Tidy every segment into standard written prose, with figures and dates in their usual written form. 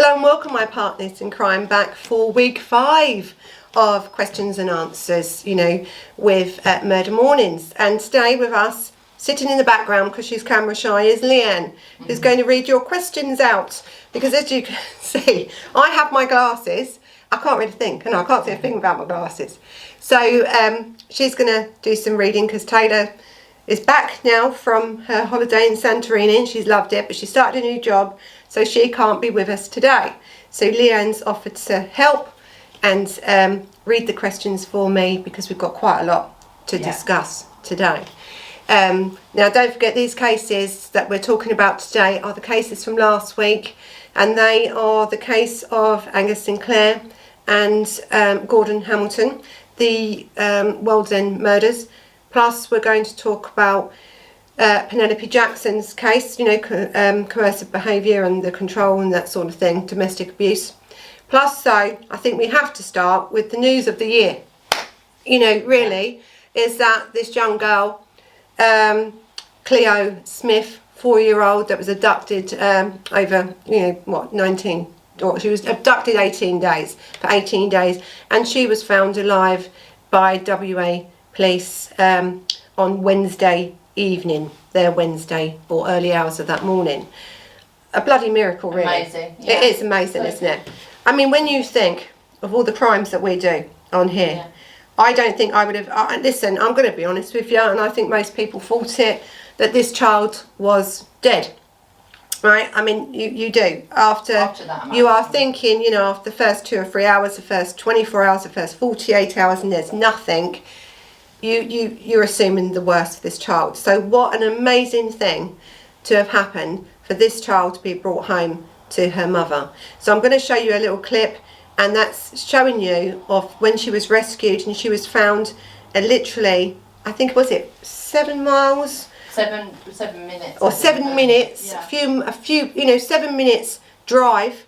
Hello and welcome, my partners in crime, back for week 5 of questions and answers, with Murder Mornings. And today with us, sitting in the background because she's camera shy, is Leanne, who's going to read your questions out. Because as you can see, I have my glasses. I can't really think, and I can't see a thing without my glasses. So she's going to do some reading because Taylor is back now from her holiday in Santorini and she's loved it, but she started a new job, so she can't be with us today. So Leanne's offered to help and read the questions for me because we've got quite a lot to discuss today. Now don't forget, these cases that we're talking about today are the cases from last week, and they are the case of Angus Sinclair and Gorden Hamilton, the World's End murders. Plus, we're going to talk about Penelope Jackson's case, coercive behaviour and the control and that sort of thing, domestic abuse. Plus, so I think we have to start with the news of the year. Really, is that this young girl, Cleo Smith, 4-year-old, that was abducted over, 19, or she was abducted 18 days, for 18 days, and she was found alive by WA police on Wednesday evening, their Wednesday or early hours of that morning. A bloody miracle, really. Amazing. Yeah. It is amazing, isn't it? I mean, when you think of all the crimes that we do on here, I don't think I would have... listen, I'm going to be honest with you, and I think most people thought it, that this child was dead. Right? I mean, you do. After that, you are thinking, after the first 2 or 3 hours, the first 24 hours, the first 48 hours, and there's nothing, you're assuming the worst for this child. So what an amazing thing to have happened for this child to be brought home to her mother. So I'm going to show you a little clip, and that's showing you of when she was rescued, and she was found literally, I think, was it 7 miles? 7 minutes. Or 7 minutes, yeah. a few, 7 minutes drive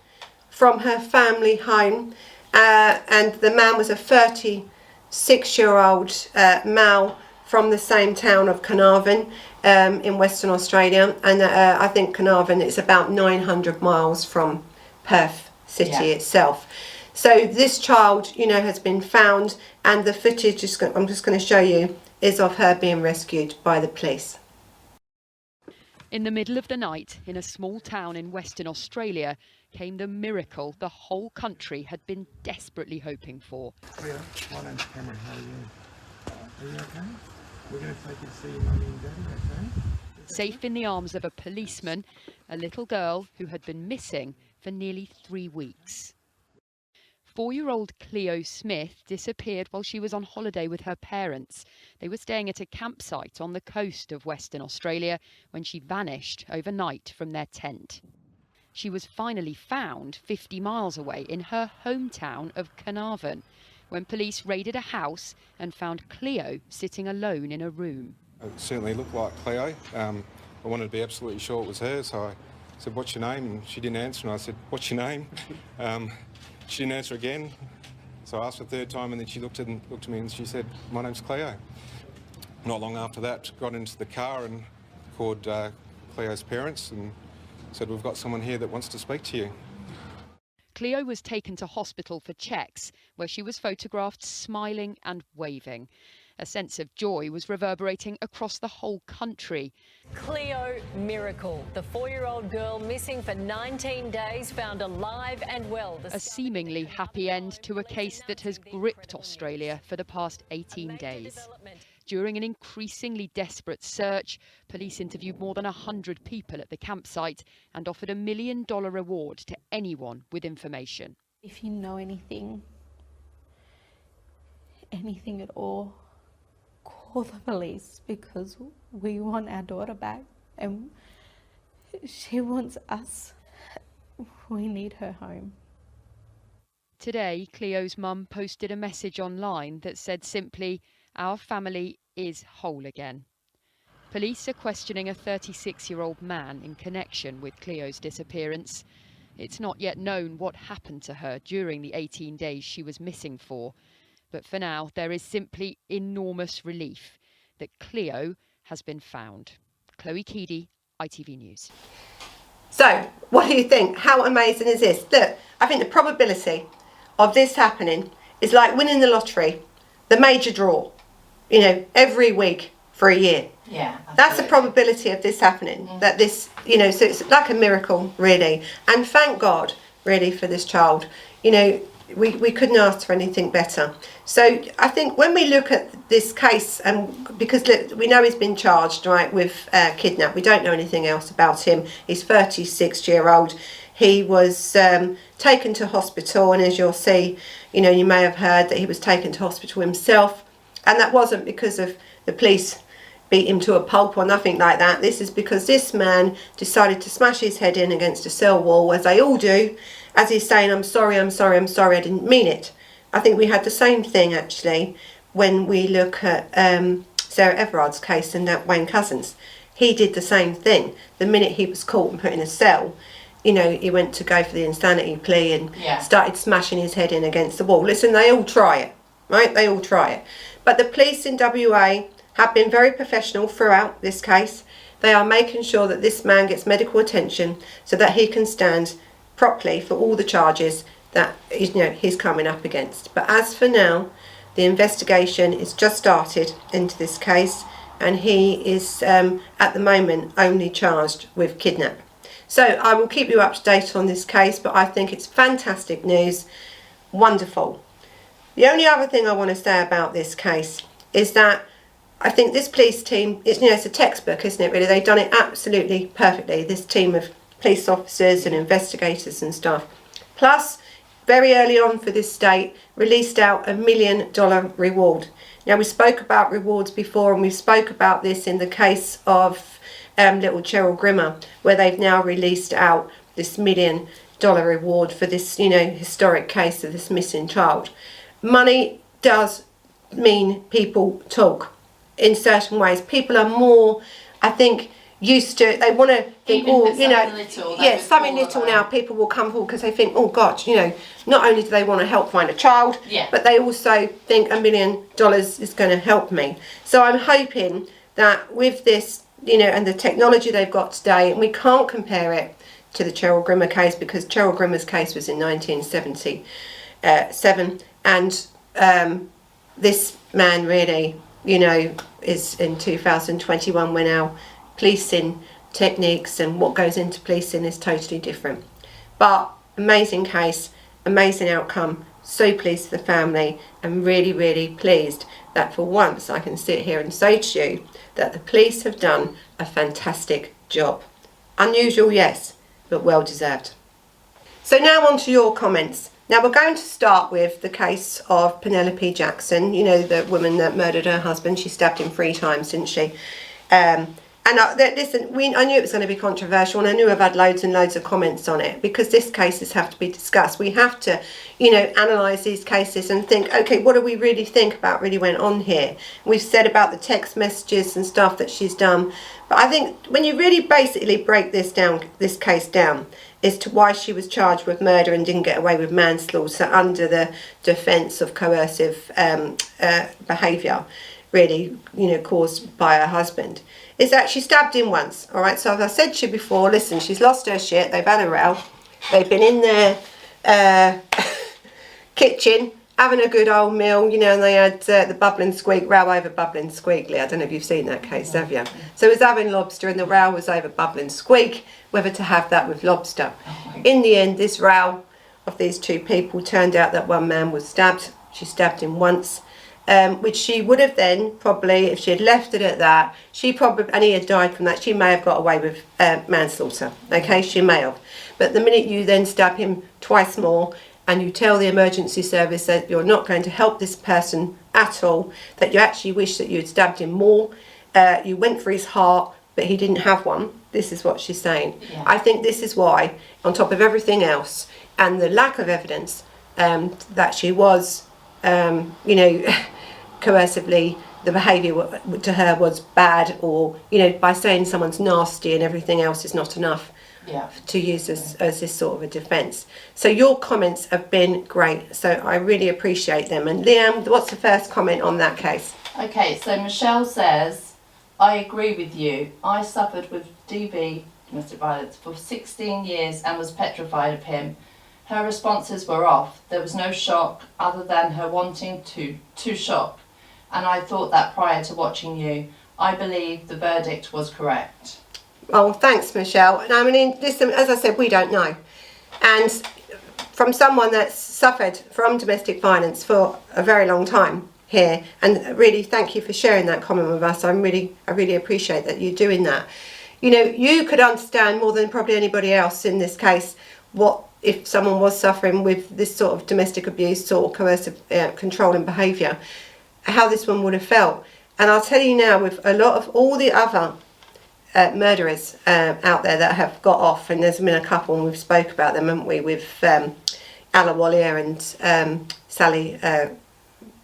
from her family home, and the man was a 36-year-old male from the same town of Carnarvon in Western Australia, and I think Carnarvon is about 900 miles from Perth city itself. So this child, has been found, and the footage I'm just going to show you is of her being rescued by the police. In the middle of the night, in a small town in Western Australia, came the miracle the whole country had been desperately hoping for. Cleo, my name's Cameron. How are you? Are you okay? We're going to take you to see your mummy and daddy, okay? Safe in the arms of a policeman, a little girl who had been missing for nearly 3 weeks. 4-year-old Cleo Smith disappeared while she was on holiday with her parents. They were staying at a campsite on the coast of Western Australia when she vanished overnight from their tent. She was finally found 50 miles away in her hometown of Carnarvon when police raided a house and found Cleo sitting alone in a room. It certainly looked like Cleo. I wanted to be absolutely sure it was her, so I said, "What's your name?" And she didn't answer, and I said, "What's your name?" She didn't answer again, so I asked her a 3rd time, and then she looked at me and she said, "My name's Cleo." Not long after that, got into the car and called Cleo's parents and said, "We've got someone here that wants to speak to you." Cleo was taken to hospital for checks, where she was photographed smiling and waving. A sense of joy was reverberating across the whole country. Cleo miracle. The 4-year-old girl missing for 19 days found alive and well. A seemingly happy end to a case that has gripped Australia for the past 18 days. During an increasingly desperate search, police interviewed more than 100 people at the campsite and offered $1 million reward to anyone with information. If you know anything at all, call the police, because we want our daughter back and she wants us. We need her home. Today, Cleo's mum posted a message online that said simply, "Our family is whole again." Police are questioning a 36-year-old man in connection with Cleo's disappearance. It's not yet known what happened to her during the 18 days she was missing for. But for now, there is simply enormous relief that Cleo has been found. Chloe Keedy, ITV News. So, what do you think? How amazing is this? Look, I think the probability of this happening is like winning the lottery, the major draw, you know, every week for a year. Yeah. That's the probability of this happening. That this, you know, so it's like a miracle, really. And thank God, really, for this child. You know, we couldn't ask for anything better. So I think when we look at this case, because look, we know he's been charged, right, with kidnap. We don't know anything else about him. He's 36-year-old. He was taken to hospital, and as you'll see, you know, you may have heard that he was taken to hospital himself, and that wasn't because of the police beat him to a pulp or nothing like that. This is because this man decided to smash his head in against a cell wall, as they all do, as he's saying, I'm sorry, I'm sorry, I'm sorry, I didn't mean it. I think we had the same thing, actually, when we look at Sarah Everard's case and that Wayne Couzens. He did the same thing. The minute he was caught and put in a cell, you know, he went to go for the insanity plea and started smashing his head in against the wall. Listen, they all try it, right? They all try it. But the police in WA have been very professional throughout this case. They are making sure that this man gets medical attention so that he can stand properly for all the charges that, you know, he's coming up against. But as for now, the investigation is just started into this case, and he is at the moment only charged with kidnap. So I will keep you up to date on this case, but I think it's fantastic news. Wonderful. The only other thing I want to say about this case is that I think this police team, it's, you know, it's a textbook, isn't it, really? They've done it absolutely perfectly, this team of police officers and investigators and stuff. Plus, very early on for this state, released out $1 million reward. Now, we spoke about rewards before, and we spoke about this in the case of little Cheryl Grimmer, where they've now released out this $1 million reward for this, you know, historic case of this missing child. Money does mean people talk in certain ways. People are more, I think, used to, they want to think, Even oh, if you know, little, yeah, something little now, people will come forward because they think, oh God, you know, not only do they want to help find a child, but they also think $1 million is going to help me. So I'm hoping that with this, you know, and the technology they've got today, and we can't compare it to the Cheryl Grimmer case because Cheryl Grimmer's case was in 1977, and this man really, you know, is in 2021 when our policing techniques and what goes into policing is totally different. But amazing case, amazing outcome, so pleased for the family, and really, really pleased that for once I can sit here and say to you that the police have done a fantastic job. Unusual, yes, but well deserved. So now on to your comments. Now we're going to start with the case of Penelope Jackson, you know, the woman that murdered her husband. She stabbed him 3 times, didn't she? Listen, I knew it was going to be controversial, and I knew I've had loads and loads of comments on it because this cases have to be discussed. We have to, you know, analyse these cases and think, okay, what do we really think about really went on here? We've said about the text messages and stuff that she's done, but I think when you really basically break this case down, as to why she was charged with murder and didn't get away with manslaughter under the defence of coercive behaviour, really, you know, caused by her husband, is that she stabbed him once. All right, so as I said to you before, listen, she's lost her shit. They've had a row. They've been in their kitchen having a good old meal, you know, and they had the bubbling squeak, row over bubbling squeakly. I don't know if you've seen that case, have you? So it was having lobster, and the row was over bubbling squeak, whether to have that with lobster. In the end, this row of these 2 people turned out that one man was stabbed. She stabbed him once. Which she would have then probably, if she had left it at that, she probably, and he had died from that, she may have got away with manslaughter. Okay, she may have. But the minute you then stab him twice more, and you tell the emergency service that you're not going to help this person at all, that you actually wish that you had stabbed him more, you went for his heart, but he didn't have one. This is what she's saying. Yeah. I think this is why, on top of everything else, and the lack of evidence that she was, you know, coercively, the behaviour to her was bad, or, you know, by saying someone's nasty and everything else is not enough to use as this sort of a defence. So your comments have been great, so I really appreciate them. And Liam, what's the first comment on that case? Okay, so Michelle says, I agree with you. I suffered with DV domestic violence, for 16 years and was petrified of him. Her responses were off. There was no shock other than her wanting to shock. And I thought that prior to watching you. I believe the verdict was correct. Oh, thanks, Michelle. And I mean, listen, as I said, we don't know. And from someone that's suffered from domestic violence for a very long time here, and really thank you for sharing that comment with us. I really appreciate that you're doing that. You know, you could understand more than probably anybody else in this case what if someone was suffering with this sort of domestic abuse or coercive controlling behaviour, how this one would have felt. And I'll tell you now, with a lot of all the other murderers out there that have got off, and there's been a couple and we've spoke about them, haven't we, with Alla Wallier and Sally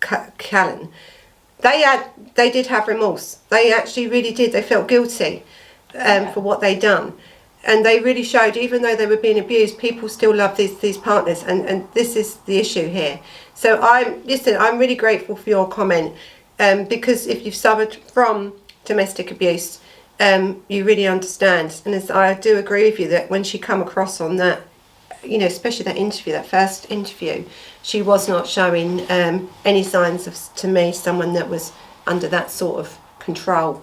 Callan. They did have remorse. They actually really did. They felt guilty for what they'd done. And they really showed, even though they were being abused, people still love these partners, and this is the issue here. So I'm really grateful for your comment, because if you've suffered from domestic abuse, you really understand. And as I do agree with you that when she come across on that, you know, especially that interview, that first interview, she was not showing any signs of, to me, someone that was under that sort of control,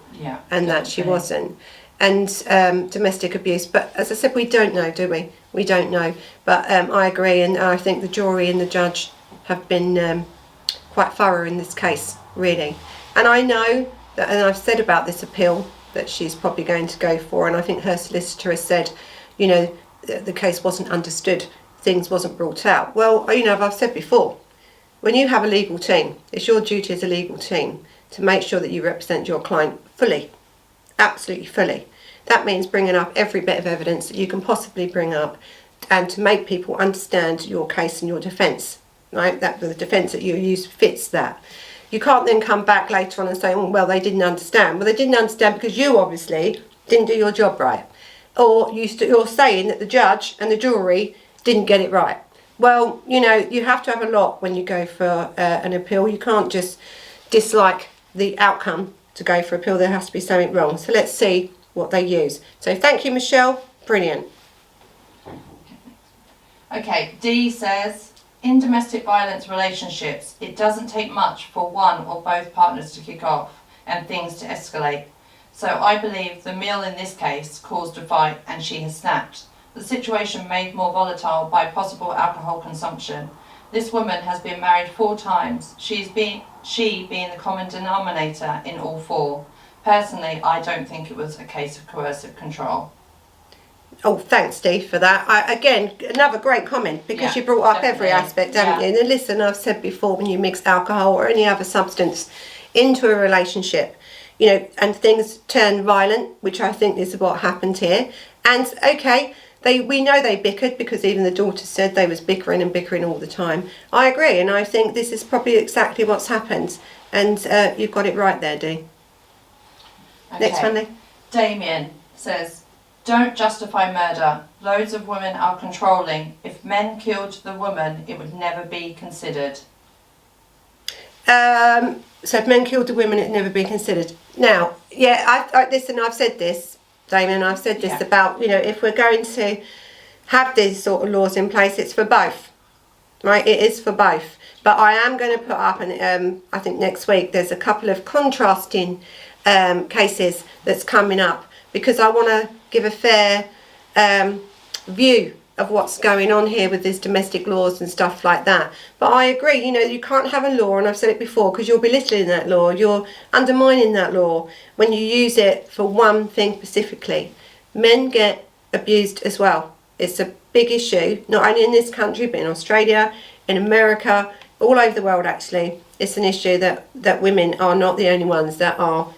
and that she wasn't. And domestic abuse, but as I said, we don't know, do we? We don't know. But I agree, and I think the jury and the judge have been quite thorough in this case, really. And I know that, and I've said about this appeal that she's probably going to go for, and I think her solicitor has said, you know, the case wasn't understood, things wasn't brought out. Well, you know, I've said before, when you have a legal team, it's your duty as a legal team to make sure that you represent your client fully, absolutely fully. That means bringing up every bit of evidence that you can possibly bring up, and to make people understand your case and your defence, right? That the defence that you use fits that. You can't then come back later on and say, oh, well, they didn't understand. Well, they didn't understand because you obviously didn't do your job right. Or you're saying that the judge and the jury didn't get it right. Well, you know, you have to have a lot when you go for an appeal. You can't just dislike the outcome to go for appeal. There has to be something wrong. So let's see what they use. So thank you, Michelle. Brilliant. Okay, D says, in domestic violence relationships, it doesn't take much for one or both partners to kick off and things to escalate. So I believe the meal in this case caused a fight and she has snapped. The situation made more volatile by possible alcohol consumption. This woman has been married 4 times, she being the common denominator in all 4. Personally, I don't think it was a case of coercive control. Oh, thanks, Steve, for that. Again, another great comment, because you brought up every aspect, haven't you? And listen, I've said before, when you mix alcohol or any other substance into a relationship, you know, and things turn violent, which I think is what happened here. And okay, we know they bickered, because even the daughter said they was bickering all the time. I agree, and I think this is probably exactly what's happened. And you've got it right there, Dee. Okay. Next one, Lee. Damien says, don't justify murder. Loads of women are controlling. If men killed the woman, it would never be considered. So if men killed the women, it'd never be considered. Now, yeah, I listen, I've said this, Damien, I've said this about, you know, if we're going to have these sort of laws in place, it's for both, right? It is for both. But I am going to put up, and I think next week, there's a couple of contrasting cases that's coming up, because I want to give a fair view of what's going on here with these domestic laws and stuff like that. But I agree, you know, you can't have a law, and I've said it before, because you're belittling that law, you're undermining that law when you use it for one thing specifically. Men get abused as well. It's a big issue, not only in this country, but in Australia, in America, all over the world actually. It's an issue that women are not the only ones that are,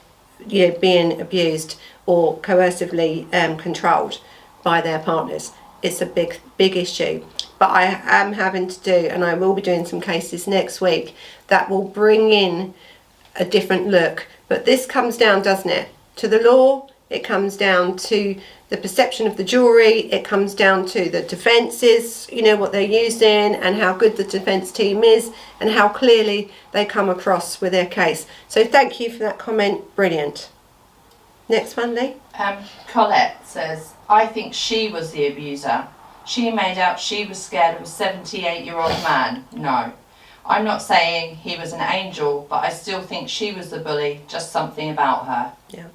you know, being abused or coercively controlled by their partners. It's a big issue. But I am having to do, and I will be doing some cases next week that will bring in a different look. But this comes down, doesn't it, to the law? It comes down to the perception of the jury. It comes down to the defences, you know, what they're using and how good the defence team is and how clearly they come across with their case. So thank you for that comment. Brilliant. Next one, Lee. Colette says, I think she was the abuser. She made out she was scared of a 78-year-old man. No. I'm not saying he was an angel, but I still think she was the bully, just something about her. Yeah.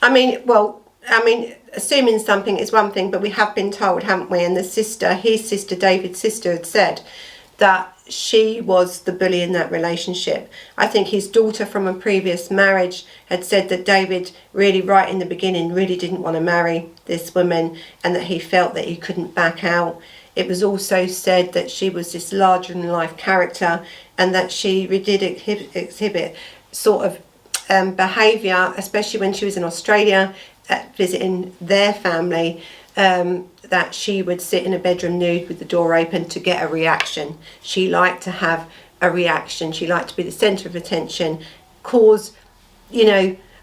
I mean, assuming something is one thing, but we have been told, haven't we? And his sister, David's sister, had said that she was the bully in that relationship. I think his daughter from a previous marriage had said that David really, right in the beginning, really didn't want to marry this woman, and that he felt that he couldn't back out. It was also said that she was this larger-than-life character, and that she did exhibit sort of behaviour, especially when she was in Australia, visiting their family, that she would sit in a bedroom nude with the door open to get a reaction. She liked to have a reaction. She liked to be the centre of attention, cause,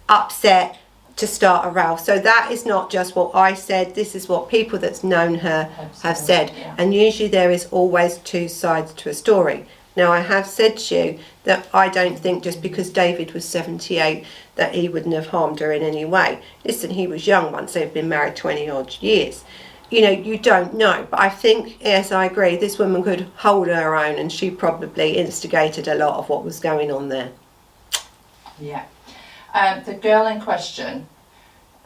upset, to start a row. So that is not just what I said. This is what people that's known her have said. Yeah. And usually there is always two sides to a story. Now, I have said to you that I don't think just because David was 78 that he wouldn't have harmed her in any way. Listen, he was young once they've been married 20 odd years. You don't know. But I think, yes, I agree, this woman could hold her own, and she probably instigated a lot of what was going on there. Yeah. The girl in question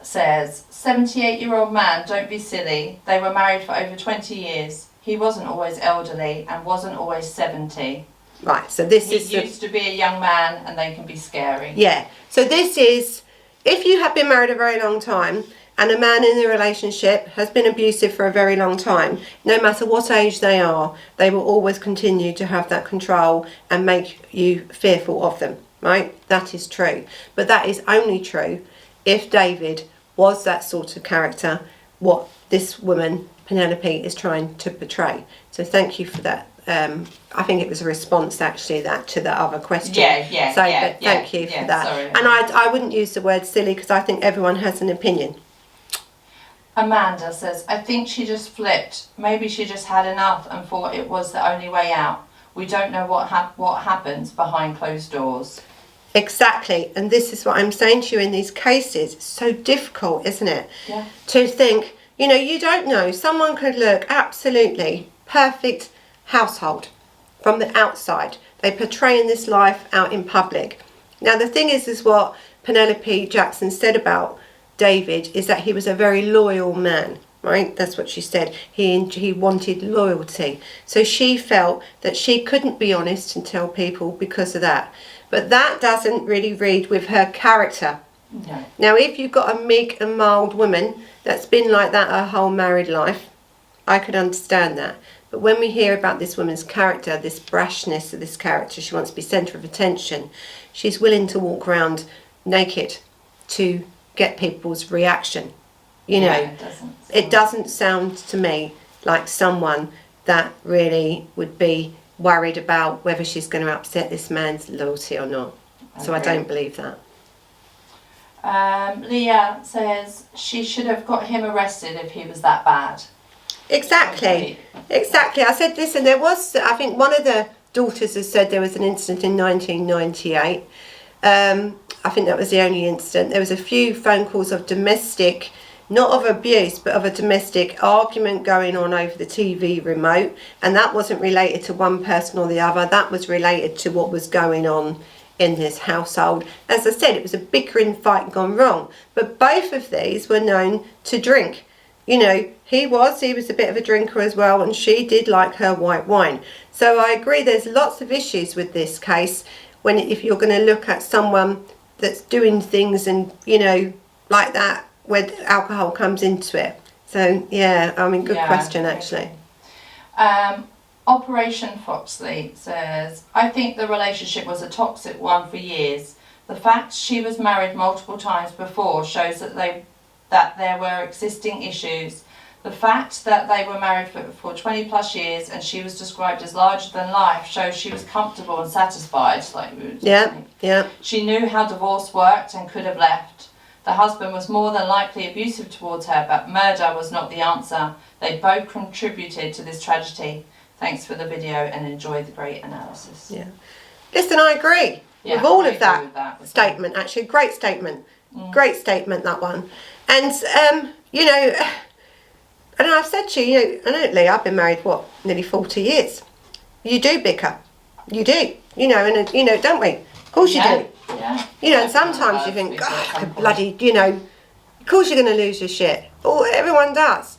says, 78-year-old man, don't be silly. They were married for over 20 years. He wasn't always elderly and wasn't always 70. Right, so this He is... used to be a young man, and they can be scary. Yeah, so this is, if you have been married a very long time and a man in the relationship has been abusive for a very long time, no matter what age they are, they will always continue to have that control and make you fearful of them, right? That is true. But that is only true if David was that sort of character, what this woman, Penelope, is trying to portray. So thank you for that. I think it was a response actually to the other question. Yeah. But thank you for that. Sorry. And I wouldn't use the word silly, because I think everyone has an opinion. Amanda says, I think she just flipped. Maybe she just had enough and thought it was the only way out. We don't know what happens behind closed doors. Exactly. And this is what I'm saying to you in these cases. It's so difficult, isn't it? Yeah. To think, you don't know. Someone could look absolutely perfect household from the outside. They portray in this life out in public. Now, the thing is what Penelope Jackson said about David is that he was a very loyal man, right? That's what she said. He wanted loyalty. So she felt that she couldn't be honest and tell people because of that. But that doesn't really read with her character. No. Now, if you've got a meek and mild woman that's been like that her whole married life, I could understand that. But when we hear about this woman's character, this brashness of this character, she wants to be centre of attention. She's willing to walk around naked to get people's reaction. It doesn't sound to me like someone that really would be worried about whether she's going to upset this man's loyalty or not. So I don't believe that. Leah says she should have got him arrested if he was that bad. Exactly. I said, listen, there was, I think one of the daughters has said there was an incident in 1998. I think that was the only incident. There was a few phone calls of domestic, not of abuse, but of a domestic argument going on over the TV remote. And that wasn't related to one person or the other. That was related to what was going on in this household. As I said, it was a bickering fight gone wrong. But both of these were known to drink. He was a bit of a drinker as well, and she did like her white wine. So I agree there's lots of issues with this case if you're going to look at someone that's doing things and, like that, where alcohol comes into it. So, yeah, good question, actually. Operation Foxley says, I think the relationship was a toxic one for years. The fact she was married multiple times before shows that there were existing issues. The fact that they were married for 20 plus years and she was described as larger than life shows she was comfortable and satisfied. Yeah. She knew how divorce worked and could have left. The husband was more than likely abusive towards her, but murder was not the answer. They both contributed to this tragedy. Thanks for the video and enjoy the great analysis. Yeah. Listen, I agree with all of that with statement. Actually, great statement. Great statement, that one. And, you know, and I've said to you, I know, Lee, I've been married, nearly 40 years. You do bicker. You do. You know, and, you know, don't we? Of course you do. Yeah. You know, and sometimes you think, God, bloody, you know, of course you're going to lose your shit. Oh, everyone does.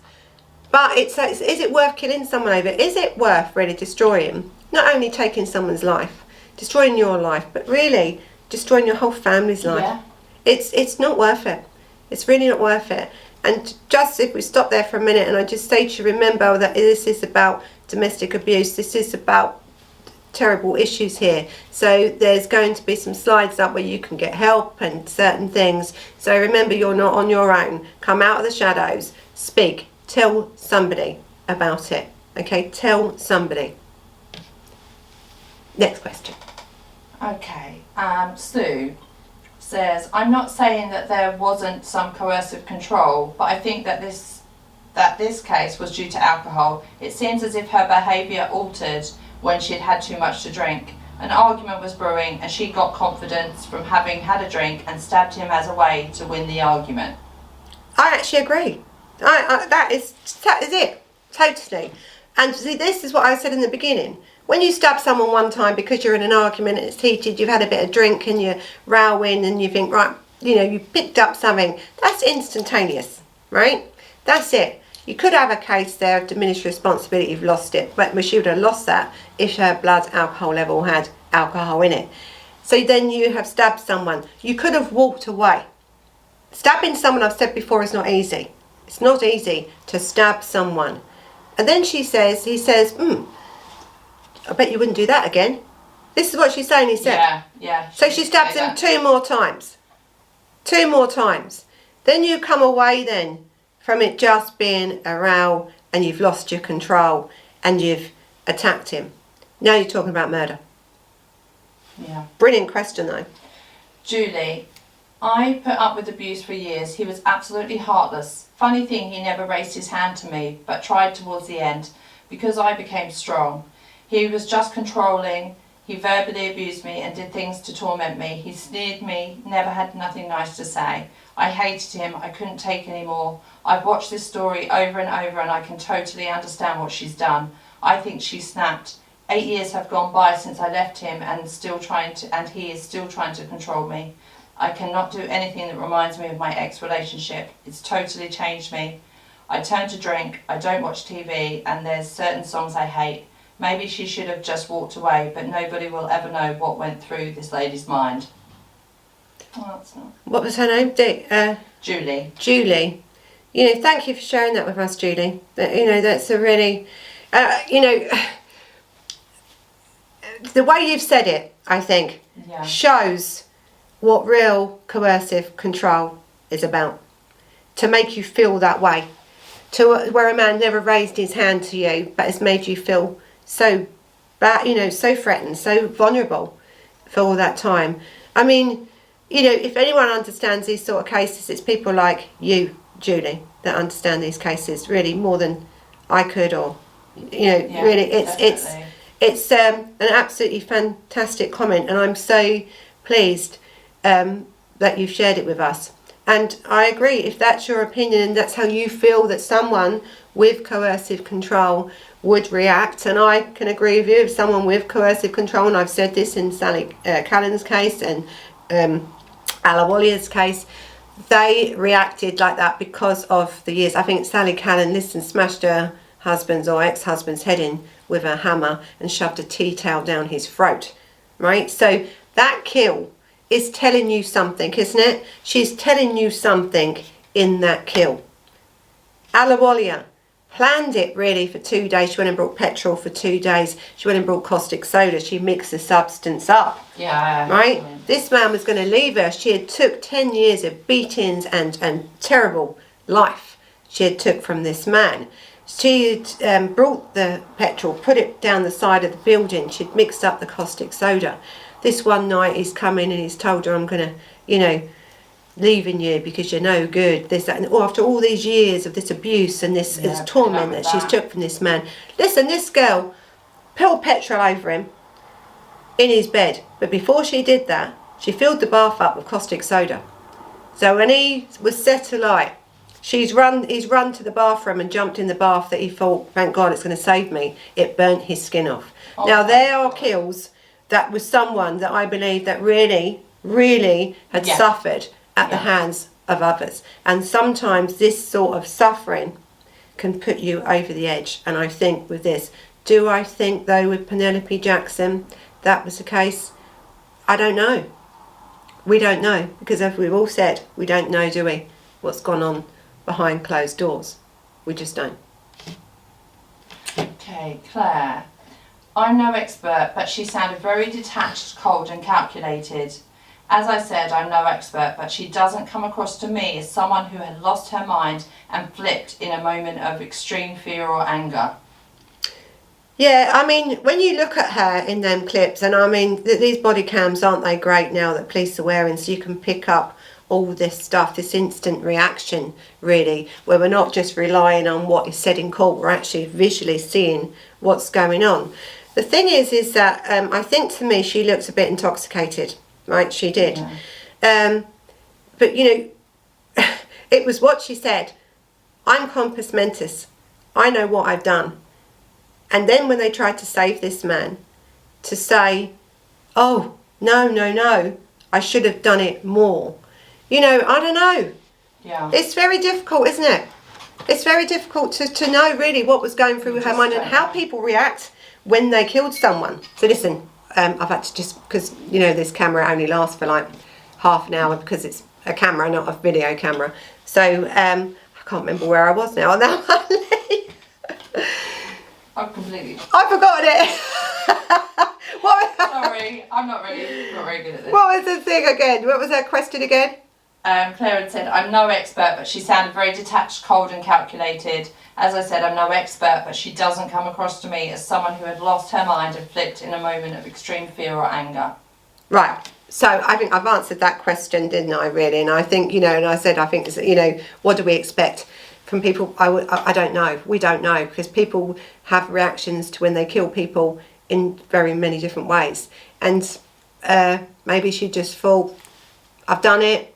But it's like, is it worth killing someone over? Is it worth really destroying, not only taking someone's life, destroying your life, but really destroying your whole family's life? Yeah. It's not worth it. It's really not worth it. And just if we stop there for a minute and I just say to you, remember that this is about domestic abuse. This is about terrible issues here. So there's going to be some slides up where you can get help and certain things. So remember, you're not on your own. Come out of the shadows. Speak. Tell somebody about it. Okay? Tell somebody. Next question. Okay. Sue says, I'm not saying that there wasn't some coercive control, but I think that this case was due to alcohol. It seems as if her behaviour altered when she had had too much to drink. An argument was brewing and she got confidence from having had a drink and stabbed him as a way to win the argument. I actually agree. That is it. Totally. And see, this is what I said in the beginning. When you stab someone one time because you're in an argument and it's heated, you've had a bit of drink and you're rowing and you think, right, you know, you picked up something, that's instantaneous, right? That's it. You could have a case there of diminished responsibility, you've lost it, but she would have lost that if her blood alcohol level had alcohol in it. So then you have stabbed someone. You could have walked away. Stabbing someone, I've said before, is not easy. It's not easy to stab someone. And then he says, I bet you wouldn't do that again. This is what she's saying, he said. Yeah. So she stabs him 2 more times. 2 more times. Then you come away then from it just being a row and you've lost your control and you've attacked him. Now you're talking about murder. Yeah. Brilliant question though. Julie, I put up with abuse for years. He was absolutely heartless. Funny thing, he never raised his hand to me, but tried towards the end, because I became strong. He was just controlling. He verbally abused me and did things to torment me. He sneered me, never had nothing nice to say. I hated him. I couldn't take any more. I've watched this story over and over and I can totally understand what she's done. I think she snapped. 8 years have gone by since I left him and he is still trying to control me. I cannot do anything that reminds me of my ex-relationship. It's totally changed me. I turn to drink, I don't watch TV, and there's certain songs I hate. Maybe she should have just walked away, but nobody will ever know what went through this lady's mind. Oh, that's not... What was her name? Julie. Julie. You know, thank you for sharing that with us, Julie. You know, that's a really, you know, the way you've said it, I think, shows what real coercive control is about. To make you feel that way. To where a man never raised his hand to you, but has made you feel so bad, you know, so threatened, so vulnerable for all that time. I mean, you know, if anyone understands these sort of cases, it's people like you, Julie, that understand these cases really more than I could, or, you know, really, it's an absolutely fantastic comment, and I'm so pleased that you've shared it with us. And I agree, if that's your opinion and that's how you feel that someone with coercive control would react, and I can agree with you, if someone with coercive control, and I've said this in Sally Callan's case and Alawalia's case, they reacted like that because of the years. I think Sally Callan, smashed her husband's or ex-husband's head in with a hammer and shoved a tea towel down his throat, right? So that kill is telling you something, isn't it? She's telling you something in that kill. Alawalia planned it really for 2 days. She went and brought petrol for 2 days. She went and brought caustic soda. She mixed the substance up. Yeah. Right? This man was going to leave her. She had took 10 years of beatings and terrible life she had took from this man. She had brought the petrol, put it down the side of the building. She'd mixed up the caustic soda. This one night he's come in and he's told her, I'm going to, you know, leaving you because you're no good. This, that, and after all these years of this abuse and this torment that she's took from this man. Listen, this girl poured petrol over him in his bed. But before she did that, she filled the bath up with caustic soda. So when he was set alight, he's run to the bathroom and jumped in the bath that he thought, thank God it's going to save me. It burnt his skin off. Now there are kills that was someone that I believe that really, really had suffered at the hands of others. And sometimes this sort of suffering can put you over the edge. And I think with this, do I think though with Penelope Jackson that was the case? I don't know. We don't know, because as we've all said, we don't know, do we, what's gone on behind closed doors. We just don't. Okay, Claire. I'm no expert, but she sounded very detached, cold and calculated. As I said, I'm no expert, but she doesn't come across to me as someone who had lost her mind and flipped in a moment of extreme fear or anger. Yeah, I mean, when you look at her in them clips, and I mean, these body cams, aren't they great now that police are wearing, so you can pick up all this stuff, this instant reaction, really, where we're not just relying on what is said in court, we're actually visually seeing what's going on. The thing is that I think to me she looks a bit intoxicated, right? She did. Yeah. But, you know, it was what she said. I'm compos mentis. I know what I've done. And then when they tried to save this man, to say, oh, no, I should have done it more. You know, I don't know. Yeah. It's very difficult, isn't it? It's very difficult to know really what was going through her mind and how people react when they killed someone. So listen, I've had to just, because, you know, this camera only lasts for like half an hour because it's a camera, not a video camera. So I can't remember where I was now on that one. I've completely... I forgot it. Sorry, I'm not very good at this. What was the thing again? What was her question again? Claire had said, I'm no expert, but she sounded very detached, cold and calculated. As I said, I'm no expert, but she doesn't come across to me as someone who had lost her mind and flipped in a moment of extreme fear or anger. Right. So I think I've answered that question, didn't I, really? And I think, you know, and I said, I think, you know, what do we expect from people? I don't know. We don't know, because people have reactions to when they kill people in very many different ways. And maybe she just thought, I've done it.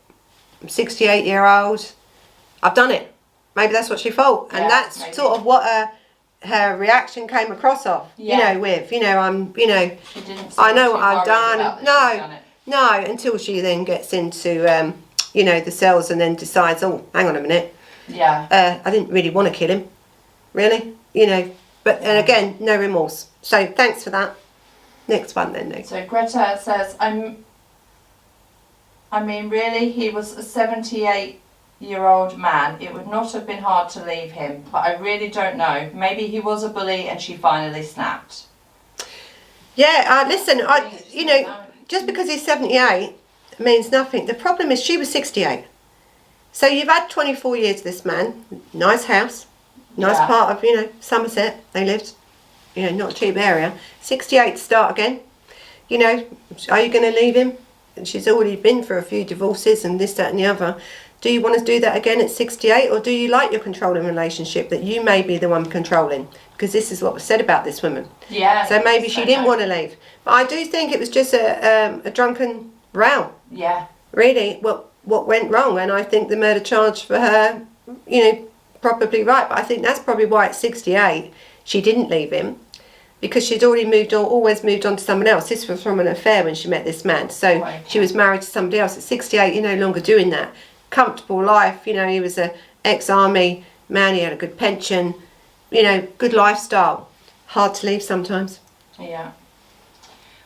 I'm 68-year-old. I've done it. Maybe that's what she thought. And that's maybe sort of what her reaction came across of, you know, with, you know, she didn't I know what I've done. No, until she then gets into, you know, the cells and then decides, oh, hang on a minute. Yeah. I didn't really want to kill him, really, you know. But, and again, no remorse. So thanks for that. Next one then, Nick. So Greta says, I mean, really, he was a 78-year-old man. It would not have been hard to leave him, but I really don't know. Maybe he was a bully and she finally snapped. Yeah, listen, you know, just because he's 78 means nothing. The problem is she was 68. So you've had 24 years, this man, nice house, nice part of, you know, Somerset, they lived, you know, not a cheap area. 68 to start again. You know, are you going to leave him? And she's already been for a few divorces and this, that and the other. Do you want to do that again at 68, or do you like your controlling relationship that you may be the one controlling? Because this is what was said about this woman. Yeah. So maybe she didn't want to leave. But I do think it was just a drunken row. Yeah. Really, what went wrong? And I think the murder charge for her, you know, probably right. But I think that's probably why at 68 she didn't leave him. Because she'd already always moved on to someone else. This was from an affair when she met this man. So she was married to somebody else. At 68, you're no longer doing that. Comfortable life, you know, he was an ex-army man, he had a good pension, you know, good lifestyle. Hard to leave sometimes. Yeah.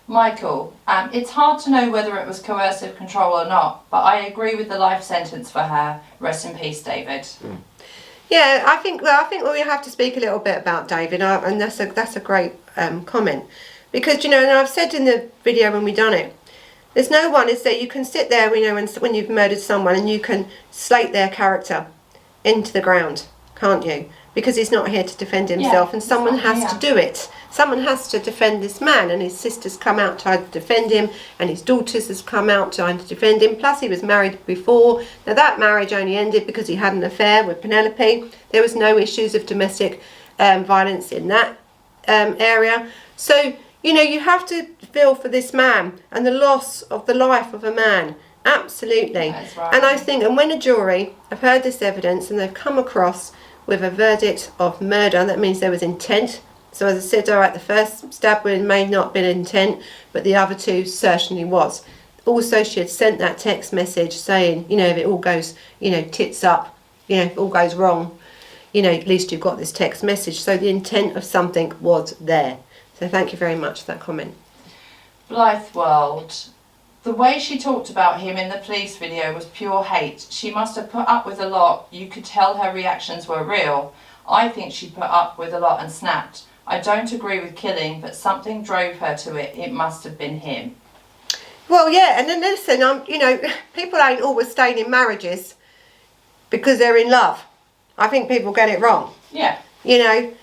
Michael, it's hard to know whether it was coercive control or not, but I agree with the life sentence for her. Rest in peace, David. Mm. Yeah, I think we have to speak a little bit about David, and that's a great comment, because, you know, and I've said in the video when we done it, there's no one is that you can sit there, you know, when you've murdered someone and you can slate their character into the ground, can't you? Because he's not here to defend himself, and someone has to do it. Someone has to defend this man, and his sister's come out trying to defend him, and his daughters has come out trying to defend him. Plus, he was married before. Now, that marriage only ended because he had an affair with Penelope. There was no issues of domestic violence in that area. So, you know, you have to feel for this man and the loss of the life of a man Absolutely. That's right. And I think, and when a jury have heard this evidence and they've come across with a verdict of murder, that means there was intent. So as I said, all right, the first stab wound may not have been intent, but the other two certainly was. Also, she had sent that text message saying, you know, if it all goes, you know, tits up, you know, if it all goes wrong, you know, at least you've got this text message. So the intent of something was there. So thank you very much for that comment. Blytheworld. The way she talked about him in the police video was pure hate. She must have put up with a lot. You could tell her reactions were real. I think she put up with a lot and snapped. I don't agree with killing, but something drove her to it. It must have been him. Well, yeah, and then listen, you know, people ain't always staying in marriages because they're in love. I think people get it wrong. Yeah. You know,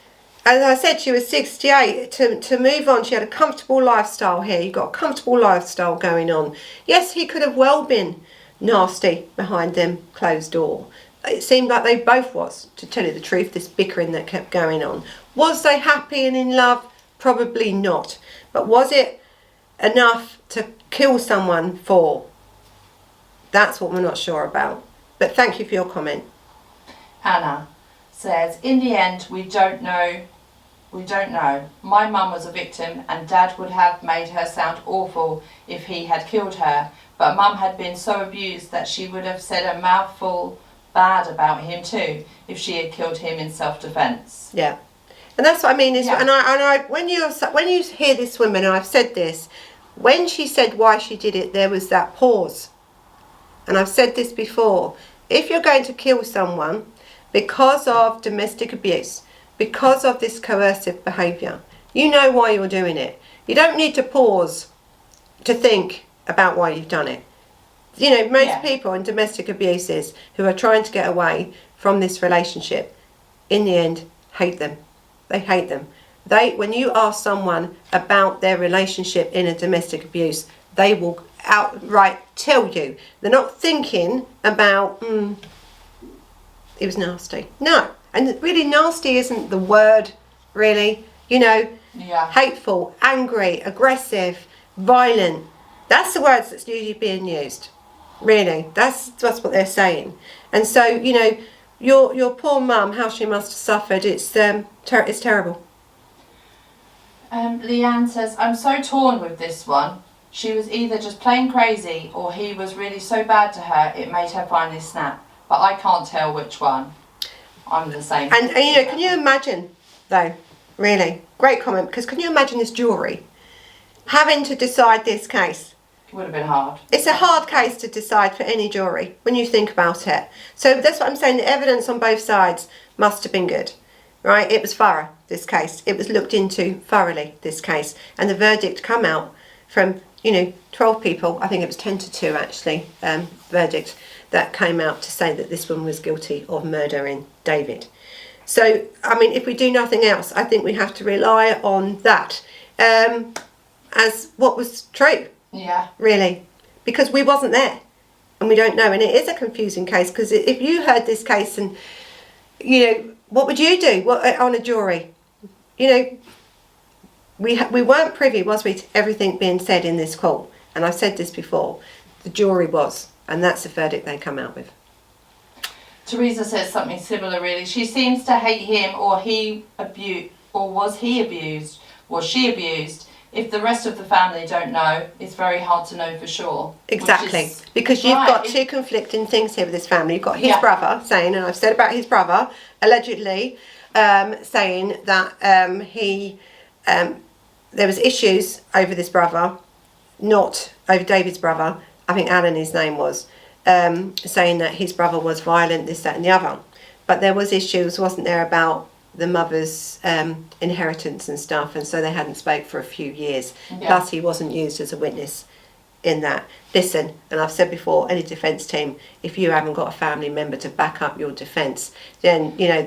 as I said, she was 68. To move on, she had a comfortable lifestyle here. You've got a comfortable lifestyle going on. Yes, he could have well been nasty behind them closed door. It seemed like they both was, to tell you the truth, this bickering that kept going on. Was they happy and in love? Probably not. But was it enough to kill someone for? That's what we're not sure about. But thank you for your comment. Anna says, in the end, we don't know. We don't know. My mum was a victim and Dad would have made her sound awful if he had killed her. But Mum had been so abused that she would have said a mouthful bad about him too if she had killed him in self-defense. Yeah. And that's what I mean. Is Yeah. and I when you hear this woman, and I've said this, when she said why she did it, there was that pause. And I've said this before. If you're going to kill someone because of domestic abuse, because of this coercive behaviour, you know why you're doing it. You don't need to pause to think about why you've done it. You know, most people in domestic abuses who are trying to get away from this relationship, in the end, hate them. They hate them. When you ask someone about their relationship in a domestic abuse, they will outright tell you. They're not thinking about, it was nasty. No. And really nasty isn't the word, really. You know, hateful, angry, aggressive, violent. That's the words that's usually being used. Really. That's what they're saying. And so, you know, your poor mum, how she must have suffered, it's terrible. Leanne says, I'm so torn with this one. She was either just plain crazy or he was really so bad to her it made her finally snap. But I can't tell which one. I'm the same. And you know, can you imagine, though, really, great comment, because can you imagine this jury having to decide this case? It would have been hard. It's a hard case to decide for any jury when you think about it. So that's what I'm saying, the evidence on both sides must have been good, right? It was thorough, this case. It was looked into thoroughly, this case. And the verdict come out from, you know, 12 people, I think it was 10 to 2 actually, verdict that came out to say that this woman was guilty of murdering David. So, I mean, if we do nothing else, I think we have to rely on that as what was true. Yeah. Really. Because we wasn't there and we don't know. And it is a confusing case because if you heard this case and, you know, what would you do on a jury? You know, we weren't privy, was we, to everything being said in this court. And I've said this before. The jury was. And that's the verdict they come out with. Teresa says something similar, really. She seems to hate him, or was he abused? Was she abused? If the rest of the family don't know, it's very hard to know for sure. Exactly. Because you've got two conflicting things here with this family. You've got his brother saying, and I've said about his brother, allegedly saying that there was issues over this brother, not over David's brother. I think Alan, his name was, saying that his brother was violent, this, that and the other. But there was issues, wasn't there, about the mother's inheritance and stuff, and so they hadn't spoke for a few years. Plus he wasn't used as a witness in that. Listen, and I've said before, any defence team, if you haven't got a family member to back up your defence, then, you know,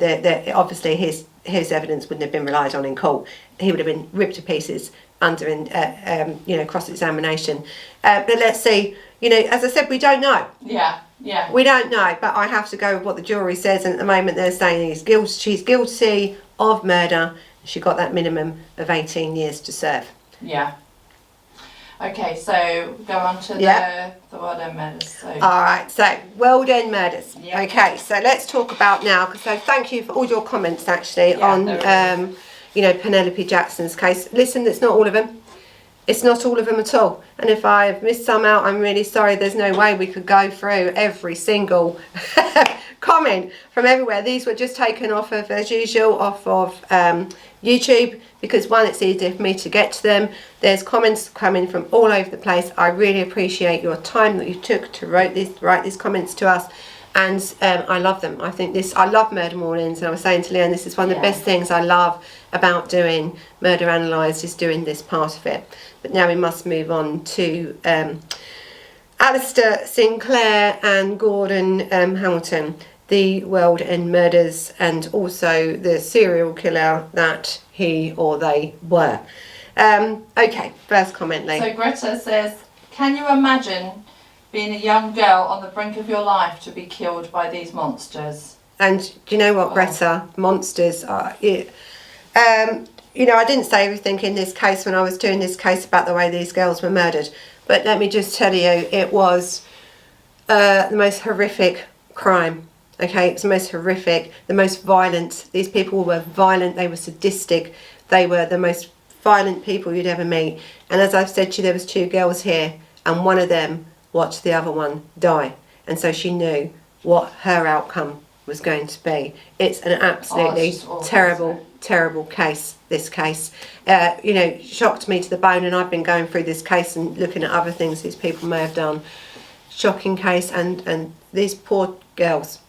obviously his evidence wouldn't have been relied on in court. He would have been ripped to pieces under you know, cross-examination. But let's see, you know, as I said, we don't know. Yeah. We don't know, but I have to go with what the jury says, and at the moment they're saying she's guilty of murder. She got that minimum of 18 years to serve. Yeah. Okay, so go on to Yeah. the Gorden murders. So. All right, so Gorden murders. Yeah. Okay, so let's talk about now. So thank you for all your comments actually Yeah, on there Penelope Jackson's case. Listen, it's not all of them. It's not all of them at all. And if I've missed some out, I'm really sorry. There's no way we could go through every single comment from everywhere. These were just taken off of, as usual, off of YouTube, because one, it's easier for me to get to them. There's comments coming from all over the place. I really appreciate your time that you took to write these comments to us. And I love them. I love Murder Mornings, and I was saying to Leanne, this is one of the best things I love about doing Murder Analysed, is doing this part of it. But now we must move on to Angus Sinclair and Gorden Hamilton, the Gorden murders, and also the serial killer that he or they were. Okay, first comment, Lee. So Greta says, can you imagine being a young girl on the brink of your life to be killed by these monsters? And do you know what, Greta? Monsters are... I didn't say everything in this case when I was doing this case about the way these girls were murdered. But let me just tell you, it was the most horrific crime. Okay, it was the most horrific, the most violent. These people were violent, they were sadistic. They were the most violent people you'd ever meet. And as I've said to you, there was 2 girls here, and one of them watched the other one die. And so she knew what her outcome was going to be. It's an absolutely terrible case, this case. Shocked me to the bone, and I've been going through this case and looking at other things these people may have done. Shocking case, and these poor girls,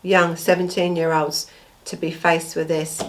young 17-year-olds, to be faced with this,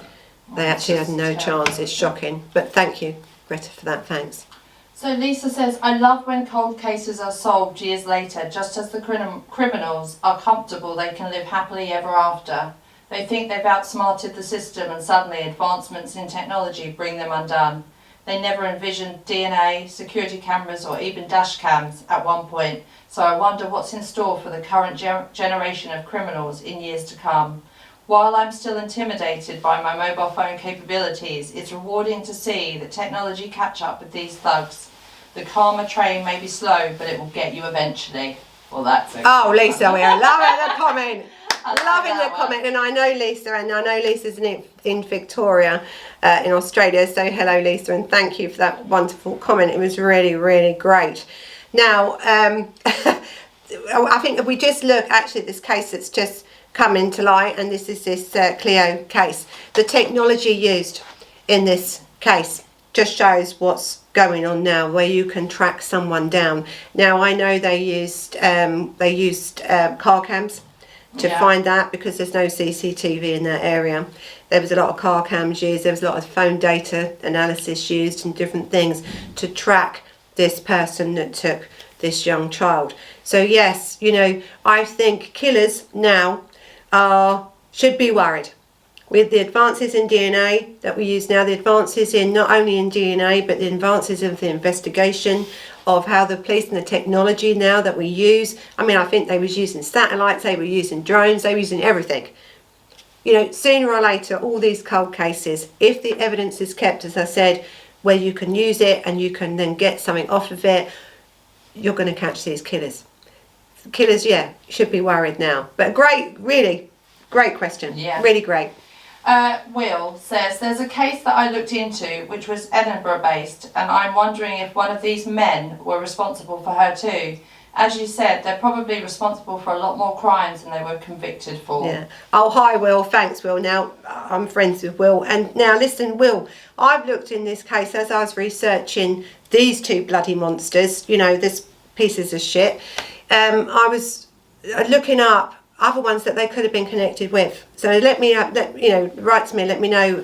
they actually had no chance. It's shocking. But thank you, Greta, for that. Thanks. So Lisa says, I love when cold cases are solved years later, just as the criminals are comfortable they can live happily ever after. They think they've outsmarted the system, and suddenly advancements in technology bring them undone. They never envisioned DNA, security cameras, or even dash cams at one point, so I wonder what's in store for the current generation of criminals in years to come. While I'm still intimidated by my mobile phone capabilities, it's rewarding to see that technology catch up with these thugs. The karma train may be slow, but it will get you eventually. Well, that's it. Oh, Lisa, we are loving the comment. Loving the comment. And I know Lisa, and I know Lisa's in Victoria, in Australia. So hello, Lisa, and thank you for that wonderful comment. It was really, really great. Now, I think if we just look actually at this case that's just come into light, and this is this Cleo case, the technology used in this case just shows what's going on now, where you can track someone down. Now, I know they used car cams to find that, because there's no CCTV in that area. There was a lot of car cams used, there was a lot of phone data analysis used, and different things to track this person that took this young child. So yes, I think killers now should be worried. With the advances in DNA that we use now, the advances in not only in DNA, but the advances of the investigation of how the police and the technology now that we use. I mean, I think they was using satellites, they were using drones, they were using everything. Sooner or later, all these cold cases, if the evidence is kept, as I said, where you can use it and you can then get something off of it, you're going to catch these killers. Killers, should be worried now. But really great question. Yeah. Really great. Will says, there's a case that I looked into which was Edinburgh based, and I'm wondering if one of these men were responsible for her too. As you said, they're probably responsible for a lot more crimes than they were convicted for. Yeah. Oh, hi, Will. Thanks, Will. Now, I'm friends with Will. And now, listen, Will, I've looked in this case as I was researching these 2 bloody monsters, this pieces of shit. I was looking up other ones that they could have been connected with. So write to me, let me know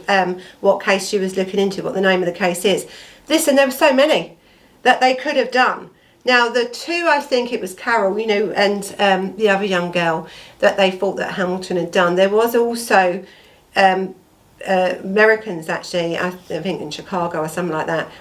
what case she was looking into, what the name of the case is. Listen, there were so many that they could have done. Now, the 2, I think it was Carol, and the other young girl that they thought that Hamilton had done. There was also Americans, actually, I think in Chicago or something like that,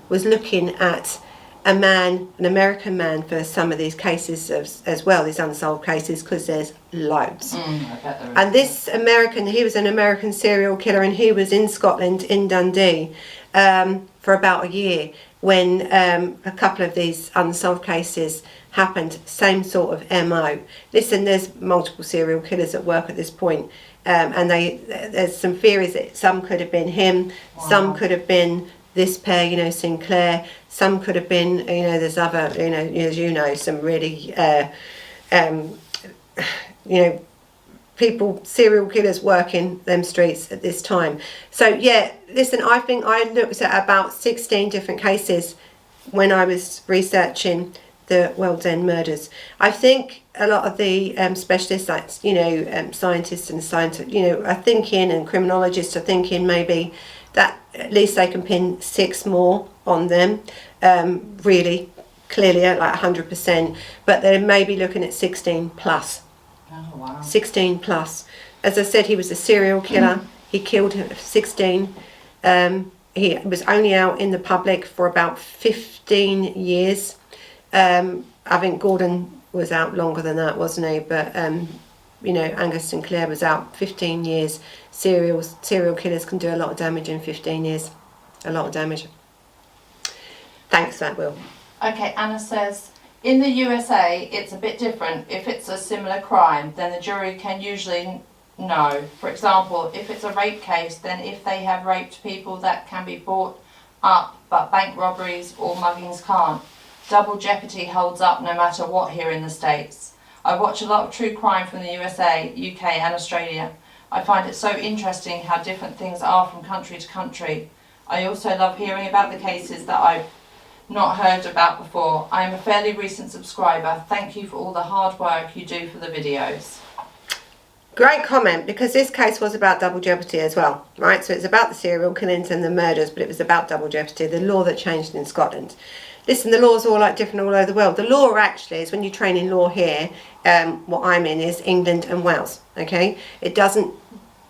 was looking at an American man for some of these cases as well, these unsolved cases, because there's loads. I bet there is. And this American, he was an American serial killer, and he was in Scotland, in Dundee. for about a year when a couple of these unsolved cases happened, same sort of MO. Listen, there's multiple serial killers at work at this point, and there's some theories that some could have been him, some could have been this pair, you know, Sinclair, some could have been, you know, there's other, you know, as you know, some really, you know, people, serial killers working them streets at this time. So yeah, listen, I think I looked at about 16 different cases when I was researching the World's End murders. I think a lot of the specialists, like, you know, scientists and scientists, you know, are thinking, and criminologists are thinking maybe that at least they can pin 6 more on them, really clearly at like 100%, but they may be looking at 16 plus. Oh, wow. 16 plus. As I said, he was a serial killer. He killed 16. He was only out in the public for about 15 years. I think Gorden was out longer than that, wasn't he? But you know, Angus Sinclair was out 15 years. Serial killers can do a lot of damage in 15 years. A lot of damage. Thanks for that, Will. Okay, Anna says, in the USA, it's a bit different. If it's a similar crime, then the jury can usually know. For example, if it's a rape case, then if they have raped people, that can be brought up, but bank robberies or muggings can't. Double jeopardy holds up no matter what here in the States. I watch a lot of true crime from the USA, UK and Australia. I find it so interesting how different things are from country to country. I also love hearing about the cases that I've not heard about before. I am a fairly recent subscriber. Thank you for all the hard work you do for the videos. Great comment, because this case was about double jeopardy as well, right? So it's about the serial killings and the murders, but it was about double jeopardy, the law that changed in Scotland. Listen, the laws are all like different all over the world. The law actually is, when you train in law here, what I'm in is England and Wales, okay? It doesn't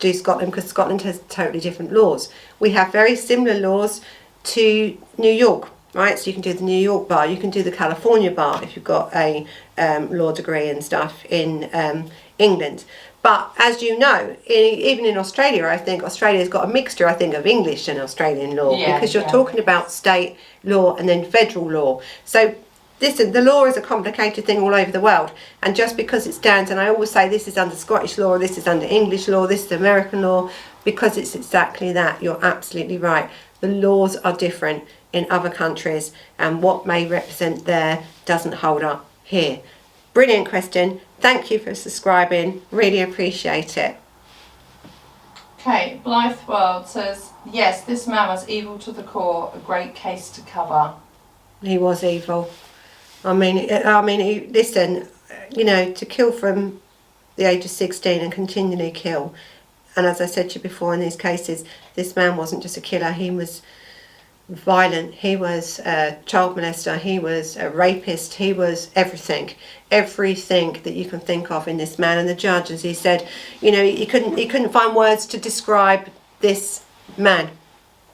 do Scotland, because Scotland has totally different laws. We have very similar laws to New York, right? So you can do the New York bar, you can do the California bar if you've got a law degree and stuff in England. But as you know, even in Australia, I think Australia's got a mixture, I think, of English and Australian law, because you're talking about state law and then federal law. So listen, the law is a complicated thing all over the world, and just because it stands, and I always say this is under Scottish law, this is under English law, this is American law, because it's exactly that. You're absolutely right. The laws are different in other countries, and what may represent there doesn't hold up here. Brilliant question. Thank you for subscribing. Really appreciate it. Okay, Blythe World says, yes, this man was evil to the core, a great case to cover. He was evil. I mean, listen, you know, to kill from the age of 16 and continually kill. And as I said to you before, in these cases, this man wasn't just a killer, he was violent, he was a child molester, he was a rapist, he was everything that you can think of in this man. And the judge, as he said, you know, he couldn't find words to describe this man.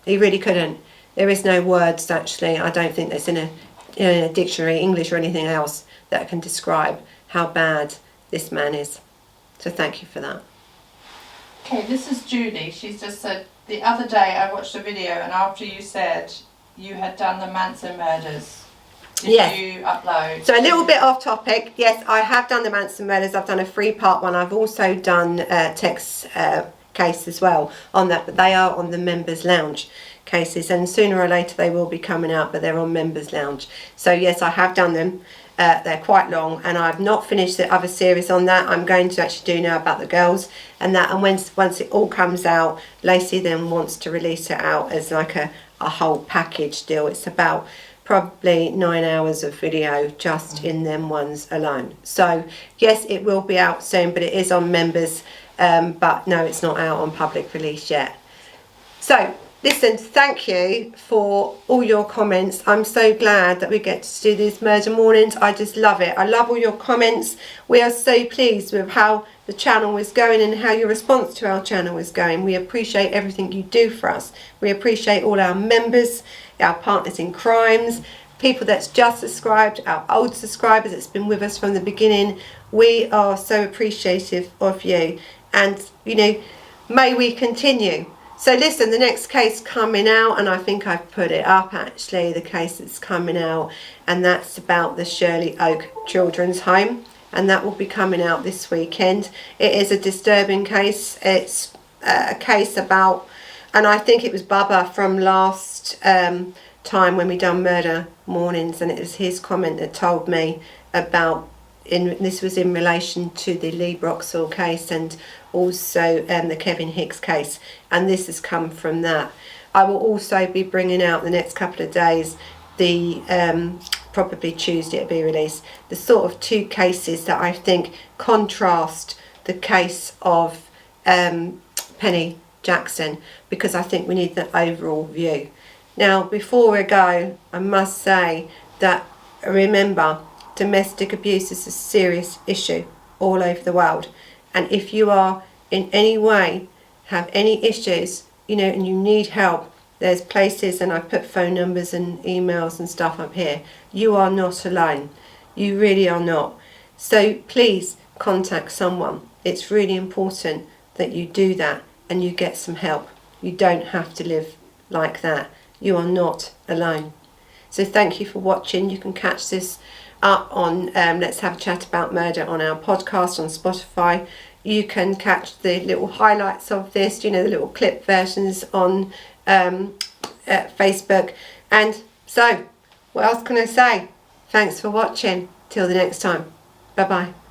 He really couldn't. There is no words, actually. I don't think there's in a dictionary, English or anything else, that can describe how bad this man is. So thank you for that. Okay, this is Judy. She's just said, the other day I watched a video, and after you said you had done the Manson murders, did you upload? So a little bit off topic. Yes, I have done the Manson murders. I've done a 3-part one. I've also done Tech's case as well on that, but they are on the Members Lounge cases, and sooner or later they will be coming out, but they're on Members Lounge. So yes, I have done them. They're quite long, and I've not finished the other series on that. I'm going to actually do now about the girls and that, and once it all comes out, Lacey then wants to release it out as like a whole package deal. It's about probably 9 hours of video just in them ones alone. So yes, it will be out soon, but it is on members, but no, it's not out on public release yet. So listen, thank you for all your comments. I'm so glad that we get to do these murder mornings. I just love it. I love all your comments. We are so pleased with how the channel is going and how your response to our channel is going. We appreciate everything you do for us. We appreciate all our members, our partners in crimes, people that's just subscribed, our old subscribers that's been with us from the beginning. We are so appreciative of you, and you know, may we continue So listen, the next case coming out, and I think I've put it up actually, the case that's coming out, and that's about the Shirley Oak Children's Home, and that will be coming out this weekend. It is a disturbing case. It's a case about, and I think it was Bubba from last time when we done Murder Mornings, and it was his comment that told me about, this was in relation to the Lee Broxall case and also the Kevin Hicks case, and this has come from that. I will also be bringing out the next couple of days, the probably Tuesday it'll be released, the sort of two cases that I think contrast the case of Penny Jackson, because I think we need the overall view. Now, before we go, I must say that, remember, domestic abuse is a serious issue all over the world, and if you are in any way have any issues, you know, and you need help, there's places, and I put phone numbers and emails and stuff up here. You are not alone. You really are not. So please contact someone. It's really important that you do that and you get some help. You don't have to live like that. You are not alone. So thank you for watching. You can catch this up on Let's Have a Chat About Murder on our podcast on Spotify. You can catch the little highlights of this, you know, the little clip versions on Facebook. And so, what else can I say? Thanks for watching. Till the next time. Bye bye.